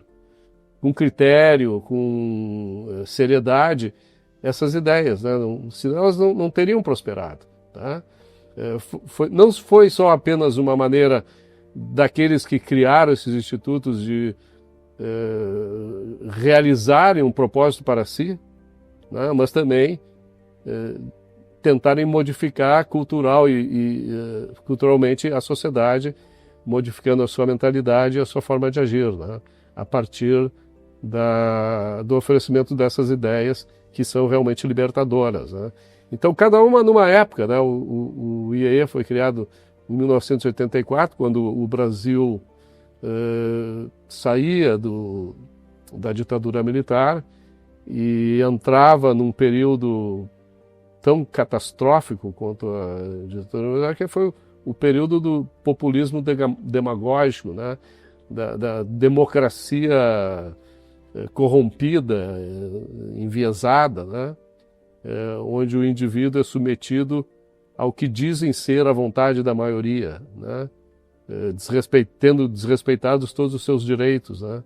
Speaker 2: com critério, com seriedade, essas ideias, né? Senão elas não teriam prosperado, tá? Não foi só apenas uma maneira daqueles que criaram esses institutos de realizarem um propósito para si, né? Mas também tentarem modificar culturalmente a sociedade, modificando a sua mentalidade e a sua forma de agir, né? A partir do oferecimento dessas ideias que são realmente libertadoras, né? Então, cada uma numa época, né? O IEE foi criado em 1984, quando o Brasil saía da ditadura militar e entrava num período tão catastrófico quanto a ditadura militar, que foi o período do populismo demagógico, né? Da democracia corrompida, enviesada, né? Onde o indivíduo é submetido ao que dizem ser a vontade da maioria, né? Tendo desrespeitados todos os seus direitos, né?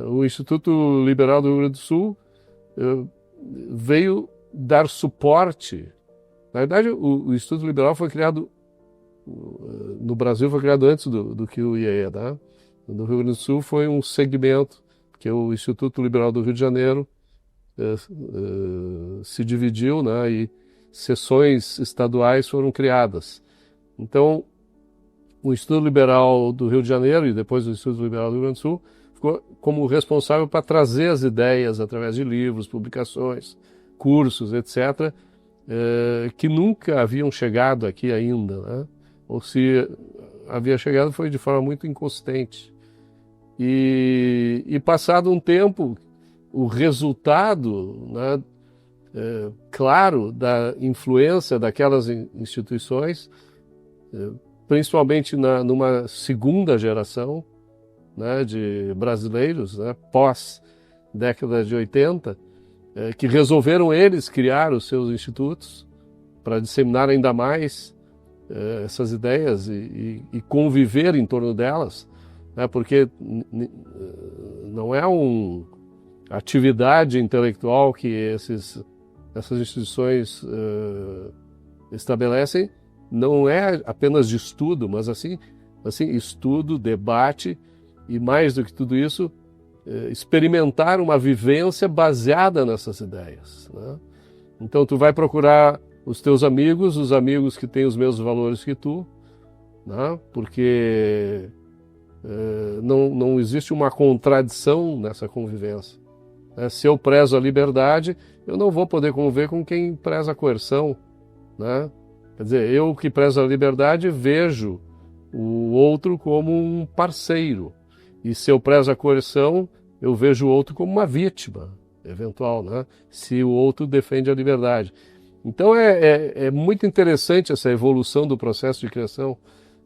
Speaker 2: O Instituto Liberal do Rio Grande do Sul veio dar suporte. Na verdade, o Instituto Liberal foi criado no Brasil foi criado antes do que o IEE, tá? No Rio Grande do Sul foi um segmento, que o Instituto Liberal do Rio de Janeiro se dividiu, né, e seções estaduais foram criadas. Então, o Instituto Liberal do Rio de Janeiro e depois o Instituto Liberal do Rio Grande do Sul ficou como responsável para trazer as ideias através de livros, publicações, cursos, etc., que nunca haviam chegado aqui ainda, né? Ou se havia chegado foi de forma muito inconsistente. E passado um tempo, o resultado, né, claro da influência daquelas instituições, principalmente numa segunda geração, né, de brasileiros, né, pós década de 80, que resolveram eles criar os seus institutos para disseminar ainda mais essas ideias e conviver em torno delas, né, porque não é uma atividade intelectual que essas instituições estabelecem, não é apenas de estudo, mas assim estudo, debate e, mais do que tudo isso, experimentar uma vivência baseada nessas ideias, né? Então tu vai procurar os teus amigos, os amigos que têm os mesmos valores que tu, né? Porque não existe uma contradição nessa convivência, né? Se eu prezo a liberdade, eu não vou poder conviver com quem preza a coerção, né? Quer dizer, eu que prezo a liberdade vejo o outro como um parceiro. E se eu prezo a coerção, eu vejo o outro como uma vítima eventual, né? Se o outro defende a liberdade. Então é muito interessante essa evolução do processo de criação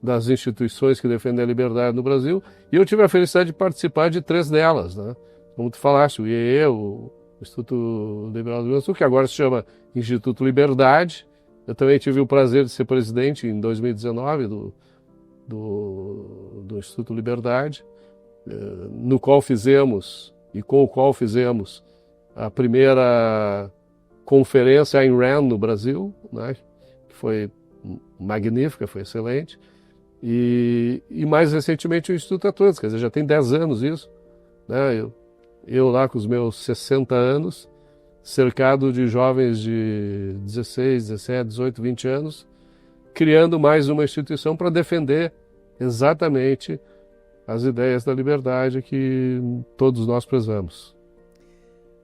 Speaker 2: das instituições que defendem a liberdade no Brasil. E eu tive a felicidade de participar de 3 delas, né? Como tu falaste, o IEE, o Instituto Liberal do Rio Grande do Sul, que agora se chama Instituto Liberdade. Eu também tive o prazer de ser presidente em 2019 do Instituto Liberdade, no qual fizemos e com o qual fizemos a primeira conferência Ayn Rand no Brasil, né, que foi magnífica, foi excelente, e mais recentemente o Instituto Atlantis, quer dizer, já tem 10 anos isso, né, eu lá com os meus 60 anos, cercado de jovens de 16, 17, 18, 20 anos, criando mais uma instituição para defender exatamente as ideias da liberdade que todos nós prezamos.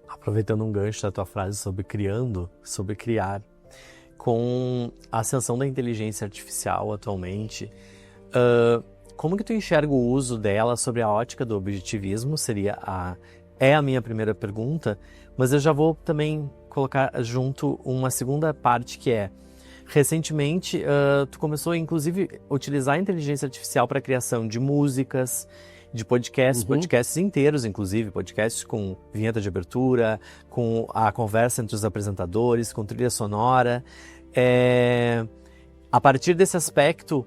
Speaker 1: Aproveitando um gancho da tua frase sobre criar, com a ascensão da inteligência artificial atualmente, como que tu enxerga o uso dela sobre a ótica do objetivismo? É a minha primeira pergunta, mas eu já vou também colocar junto uma segunda parte que é, recentemente, tu começou, inclusive, a utilizar a inteligência artificial para a criação de músicas, de podcasts, podcasts inteiros, inclusive, podcasts com vinheta de abertura, com a conversa entre os apresentadores, com trilha sonora. A partir desse aspecto,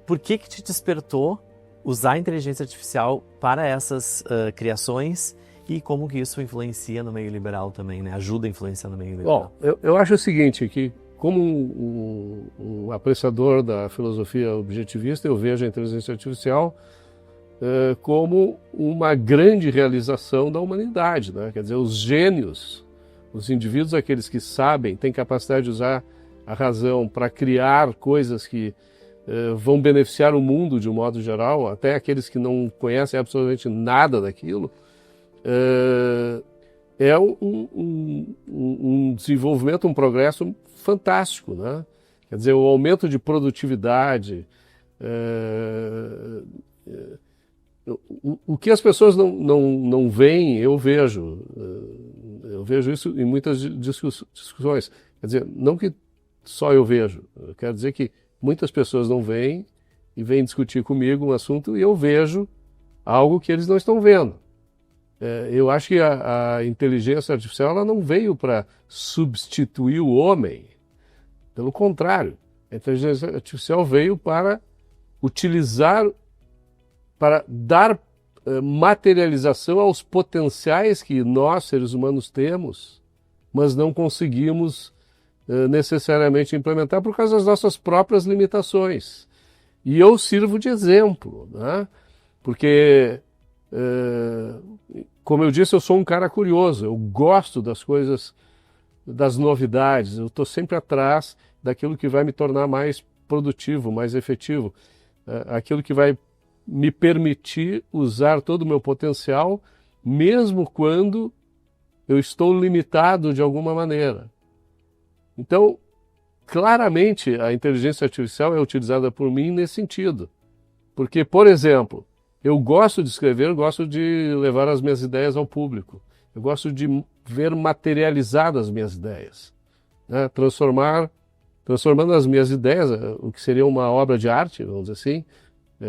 Speaker 1: por que te despertou usar a inteligência artificial para essas criações e como que isso influencia no meio liberal também, né? Ajuda a influenciar no meio liberal?
Speaker 2: Bom, eu acho o seguinte, que como um apreciador da filosofia objetivista, eu vejo a inteligência artificial como uma grande realização da humanidade, né? Quer dizer, os gênios, os indivíduos, aqueles que sabem, têm capacidade de usar a razão para criar coisas que vão beneficiar o mundo de um modo geral, até aqueles que não conhecem absolutamente nada daquilo, é um desenvolvimento, um progresso fantástico, né? Quer dizer, o aumento de produtividade, o que as pessoas não veem, eu vejo isso em muitas discussões. Quer dizer, não que só eu vejo, eu quero dizer que muitas pessoas não veem e vêm discutir comigo um assunto e eu vejo algo que eles não estão vendo. Eu acho que a inteligência artificial ela não veio para substituir o homem. Pelo contrário, a inteligência artificial veio para utilizar, para dar materialização aos potenciais que nós, seres humanos, temos, mas não conseguimos necessariamente implementar por causa das nossas próprias limitações. E eu sirvo de exemplo, né? Porque, como eu disse, eu sou um cara curioso, eu gosto das coisas, das novidades, eu estou sempre atrás daquilo que vai me tornar mais produtivo, mais efetivo, aquilo que vai me permitir usar todo o meu potencial, mesmo quando eu estou limitado de alguma maneira. Então, claramente, a inteligência artificial é utilizada por mim nesse sentido. Porque, por exemplo, eu gosto de escrever, eu gosto de levar as minhas ideias ao público. Eu gosto de ver materializadas as minhas ideias, né? Transformando as minhas ideias, o que seria uma obra de arte, vamos dizer assim,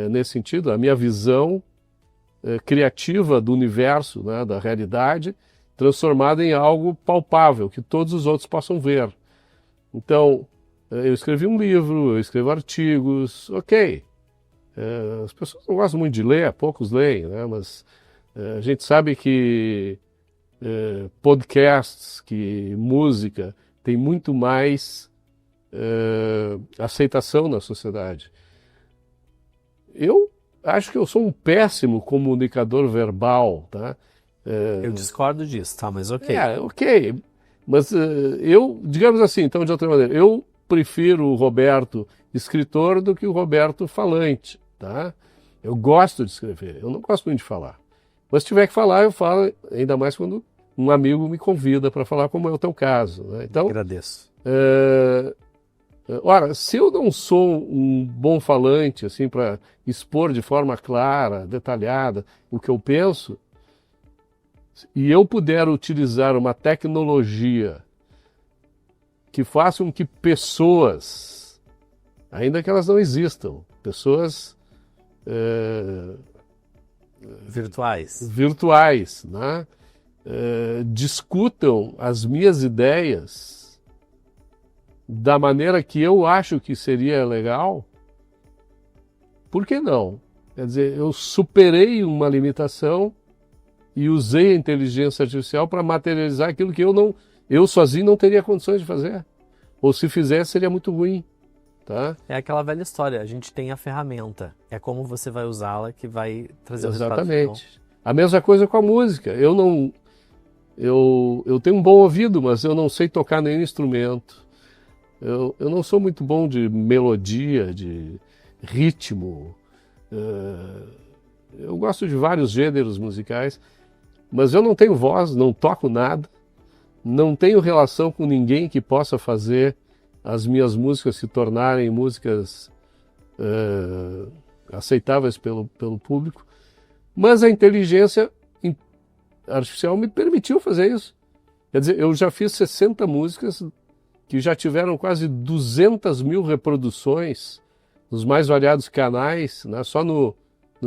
Speaker 2: nesse sentido, a minha visão criativa do universo, né, da realidade, transformada em algo palpável, que todos os outros possam ver. Então, eu escrevi um livro, eu escrevo artigos, ok. As pessoas não gostam muito de ler, poucos leem, né, mas a gente sabe que podcasts, que música, tem muito mais aceitação na sociedade. Eu acho que eu sou um péssimo comunicador verbal, tá?
Speaker 1: Eu discordo disso, tá? Mas ok.
Speaker 2: Ok. Mas eu, digamos assim, então de outra maneira, eu prefiro o Roberto escritor do que o Roberto falante, tá? Eu gosto de escrever, eu não gosto muito de falar. Mas se tiver que falar, eu falo, ainda mais quando um amigo me convida para falar, como é o teu caso, né? Então,
Speaker 1: agradeço.
Speaker 2: Ora, se eu não sou um bom falante, assim, para expor de forma clara, detalhada, o que eu penso, e eu puder utilizar uma tecnologia que faça com que pessoas, ainda que elas não existam, pessoas virtuais, né, discutam as minhas ideias da maneira que eu acho que seria legal, por que não? Quer dizer, eu superei uma limitação e usei a inteligência artificial para materializar aquilo que eu sozinho não teria condições de fazer. Ou se fizesse, seria muito ruim. Tá?
Speaker 1: É aquela velha história, a gente tem a ferramenta, é como você vai usá-la que vai trazer o resultado final.
Speaker 2: Exatamente. A mesma coisa com a música. Eu tenho um bom ouvido, mas eu não sei tocar nenhum instrumento. Eu não sou muito bom de melodia, de ritmo. Eu gosto de vários gêneros musicais, mas eu não tenho voz, não toco nada, não tenho relação com ninguém que possa fazer as minhas músicas se tornarem músicas aceitáveis pelo público. Mas a inteligência artificial me permitiu fazer isso. Quer dizer, eu já fiz 60 músicas que já tiveram quase 200 mil reproduções nos mais variados canais, né? Só no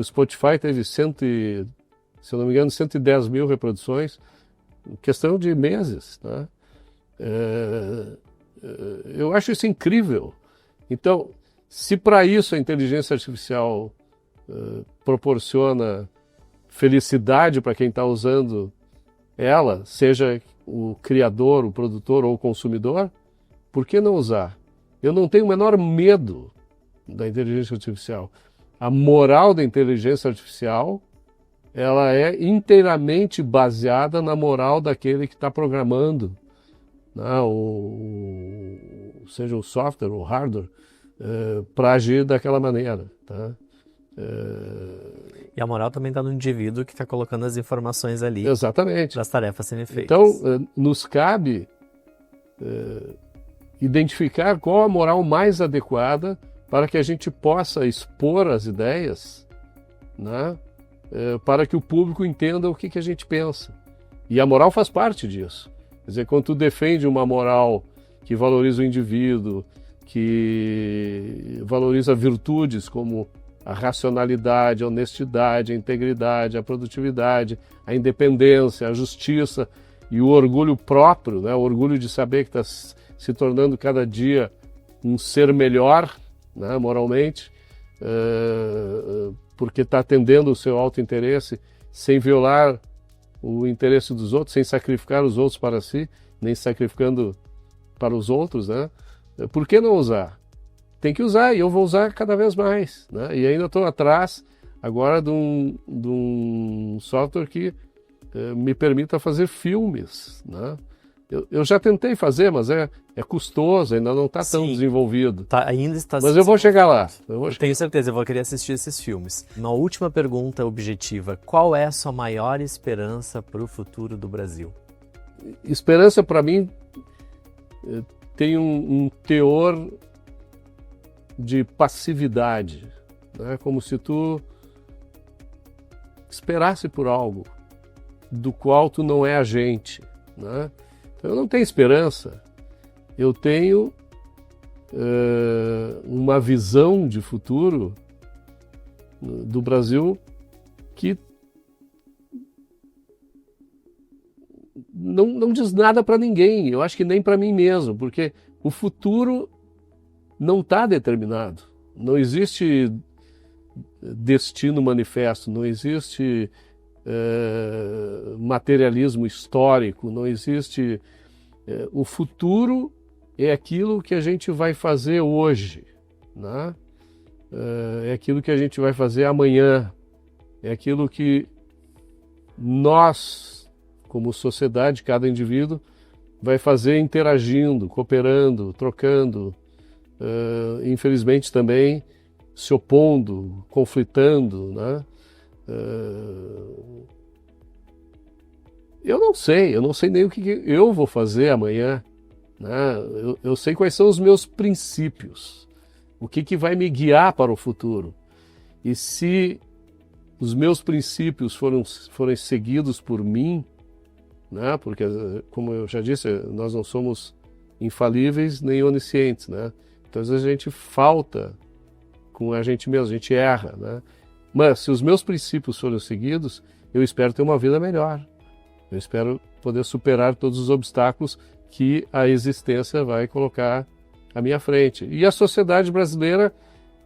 Speaker 2: Spotify teve, se eu não me engano, 110 mil reproduções, em questão de meses, né? Eu acho isso incrível. Então, se para isso a inteligência artificial proporciona felicidade para quem está usando ela, seja o criador, o produtor ou o consumidor, por que não usar? Eu não tenho o menor medo da inteligência artificial. A moral da inteligência artificial, ela é inteiramente baseada na moral daquele que está programando, né, seja o software ou o hardware, para agir daquela maneira. Tá?
Speaker 1: E a moral também está no indivíduo que está colocando as informações ali.
Speaker 2: Exatamente.
Speaker 1: Das tarefas serem feitas.
Speaker 2: Então, nos cabe identificar qual a moral mais adequada para que a gente possa expor as ideias, né, para que o público entenda o que a gente pensa. E a moral faz parte disso. Quer dizer, quando tu defende uma moral que valoriza o indivíduo, que valoriza virtudes como a racionalidade, a honestidade, a integridade, a produtividade, a independência, a justiça e o orgulho próprio, né, o orgulho de saber que está se tornando cada dia um ser melhor, né, moralmente, porque está atendendo o seu autointeresse sem violar o interesse dos outros, sem sacrificar os outros para si, nem sacrificando para os outros, né? Por que não usar? tem que usar, e eu vou usar cada vez mais, né? E ainda estou atrás agora de um software que me permita fazer filmes, né? Eu já tentei fazer, mas é custoso, ainda não está tão desenvolvido.
Speaker 1: Ainda está.
Speaker 2: Mas eu vou chegar lá.
Speaker 1: Tenho certeza, eu vou querer assistir esses filmes. Uma última pergunta objetiva: qual é a sua maior esperança para o futuro do Brasil?
Speaker 2: Esperança, para mim, tem um teor de passividade, né? Como se tu esperasse por algo do qual tu não é agente, né? Então, eu não tenho esperança, eu tenho uma visão de futuro do Brasil que não diz nada para ninguém, eu acho que nem para mim mesmo, porque o futuro não está determinado, não existe destino manifesto, não existe materialismo histórico, não existe. O futuro é aquilo que a gente vai fazer hoje, né? É aquilo que a gente vai fazer amanhã, é aquilo que nós, como sociedade, cada indivíduo, vai fazer interagindo, cooperando, trocando, infelizmente também se opondo, conflitando, né? Eu não sei nem o que eu vou fazer amanhã, né? Eu sei quais são os meus princípios, o que vai me guiar para o futuro. E se os meus princípios forem seguidos por mim, né? Porque, como eu já disse, nós não somos infalíveis nem oniscientes, né? Então, às vezes a gente falta com a gente mesmo, a gente erra, né? Mas se os meus princípios forem seguidos, eu espero ter uma vida melhor. Eu espero poder superar todos os obstáculos que a existência vai colocar à minha frente. E a sociedade brasileira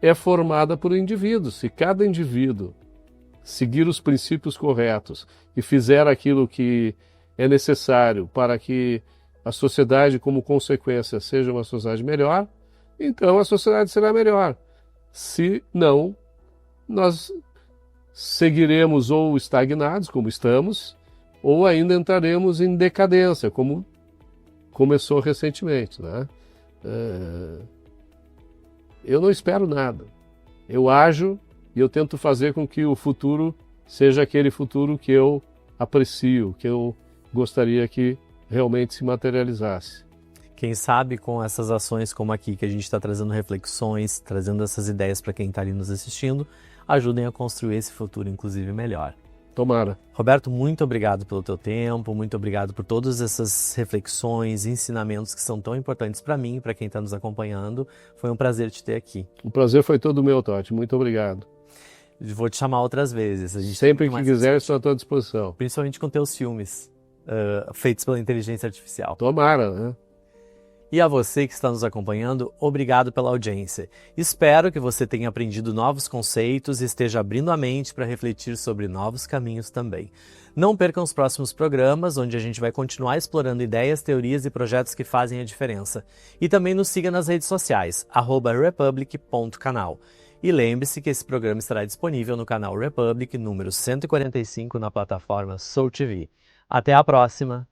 Speaker 2: é formada por indivíduos. Se cada indivíduo seguir os princípios corretos e fizer aquilo que é necessário para que a sociedade, como consequência, seja uma sociedade melhor, então a sociedade será melhor. Se não, nós seguiremos ou estagnados, como estamos, ou ainda entraremos em decadência, como começou recentemente, né? Eu não espero nada. Eu ajo e eu tento fazer com que o futuro seja aquele futuro que eu aprecio, que eu gostaria que realmente se materializasse.
Speaker 1: Quem sabe com essas ações como aqui, que a gente está trazendo reflexões, trazendo essas ideias para quem está ali nos assistindo, ajudem a construir esse futuro, inclusive, melhor.
Speaker 2: Tomara.
Speaker 1: Roberto, muito obrigado pelo teu tempo, muito obrigado por todas essas reflexões, ensinamentos que são tão importantes para mim e para quem está nos acompanhando. Foi um prazer te ter aqui.
Speaker 2: O prazer foi todo meu, Totti. Muito obrigado.
Speaker 1: Vou te chamar outras vezes.
Speaker 2: Sempre que quiser, estou à tua disposição.
Speaker 1: Principalmente com teus filmes feitos pela inteligência artificial.
Speaker 2: Tomara, né?
Speaker 1: E a você que está nos acompanhando, obrigado pela audiência. Espero que você tenha aprendido novos conceitos e esteja abrindo a mente para refletir sobre novos caminhos também. Não percam os próximos programas, onde a gente vai continuar explorando ideias, teorias e projetos que fazem a diferença. E também nos siga nas redes sociais, @republic.canal. E lembre-se que esse programa estará disponível no canal Republic, número 145, na plataforma Soul TV. Até a próxima!